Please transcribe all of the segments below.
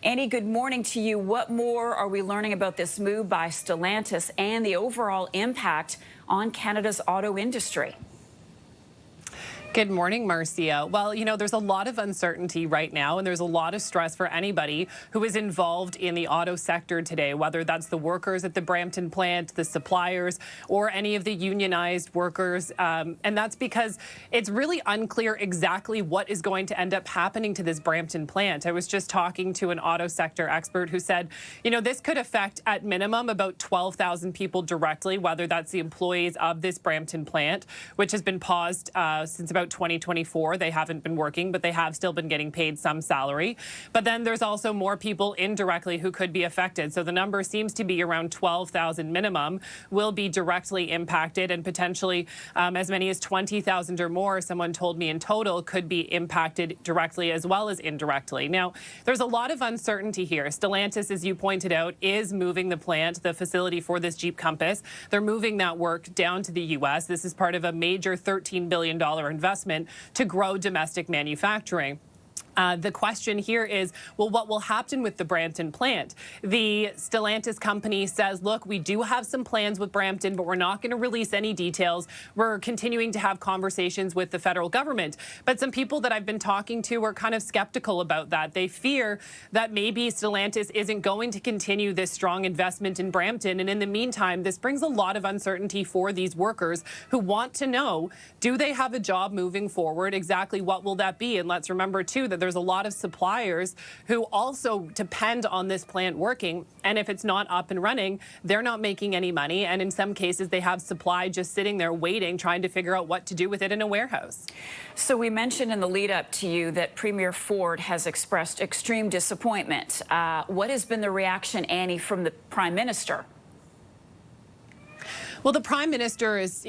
Annie, good morning to you. What more are we learning about this move by Stellantis and the overall impact on Canada's auto industry? Good morning, Marcia. Well, there's a lot of uncertainty right now, and there's a lot of stress for anybody who is involved in the auto sector today, whether that's the workers at the Brampton plant, the suppliers, or any of the unionized workers. And that's because it's really unclear exactly what is going to end up happening to this Brampton plant. I was just talking to an auto sector expert who said, this could affect at minimum about 12,000 people directly, whether that's the employees of this Brampton plant, which has been paused since about 2024. They haven't been working, but they have still been getting paid some salary. But then there's also more people indirectly who could be affected. So the number seems to be around 12,000 minimum will be directly impacted, and potentially as many as 20,000 or more, someone told me in total, could be impacted directly as well as indirectly. Now, there's a lot of uncertainty here. Stellantis, as you pointed out, is moving the plant, the facility for this Jeep Compass. They're moving that work down to the U.S. This is part of a major $13 billion investment to grow domestic manufacturing. The question here is, well, what will happen with the Brampton plant? The Stellantis company says, look, we do have some plans with Brampton, but we're not going to release any details. We're continuing to have conversations with the federal government. But some people that I've been talking to are kind of skeptical about that. They fear that maybe Stellantis isn't going to continue this strong investment in Brampton. And in the meantime, this brings a lot of uncertainty for these workers who want to know, do they have a job moving forward? Exactly what will that be? And let's remember, too, that there's a lot of suppliers who also depend on this plant working. And if it's not up and running, they're not making any money. And in some cases, they have supply just sitting there waiting, trying to figure out what to do with it in a warehouse. So we mentioned in the lead up to you that Premier Ford has expressed extreme disappointment. What has been the reaction, Annie, from the Prime Minister? Well, the Prime Minister is,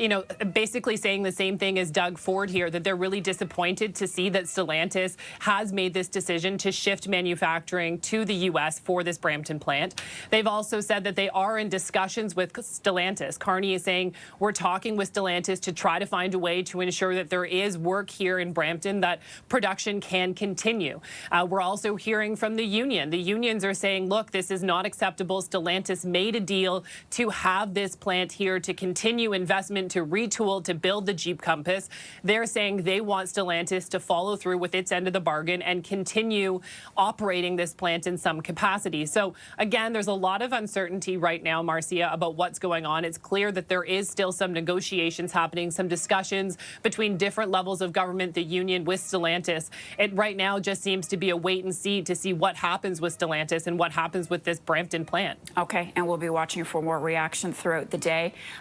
basically saying the same thing as Doug Ford here, that they're really disappointed to see that Stellantis has made this decision to shift manufacturing to the U.S. for this Brampton plant. They've also said that they are in discussions with Stellantis. Carney is saying, we're talking with Stellantis to try to find a way to ensure that there is work here in Brampton, that production can continue. We're also hearing from the union. The unions are saying, look, this is not acceptable. Stellantis made a deal to have this plant here, to continue investment, to retool, to build the Jeep Compass. They're saying they want Stellantis to follow through with its end of the bargain and continue operating this plant in some capacity. So again, there's a lot of uncertainty right now, Marcia, about what's going on. It's clear that there is still some negotiations happening, some discussions between different levels of government, the union with Stellantis. It right now just seems to be a wait and see to see what happens with Stellantis and what happens with this Brampton plant. Okay, and we'll be watching for more reaction throughout the day.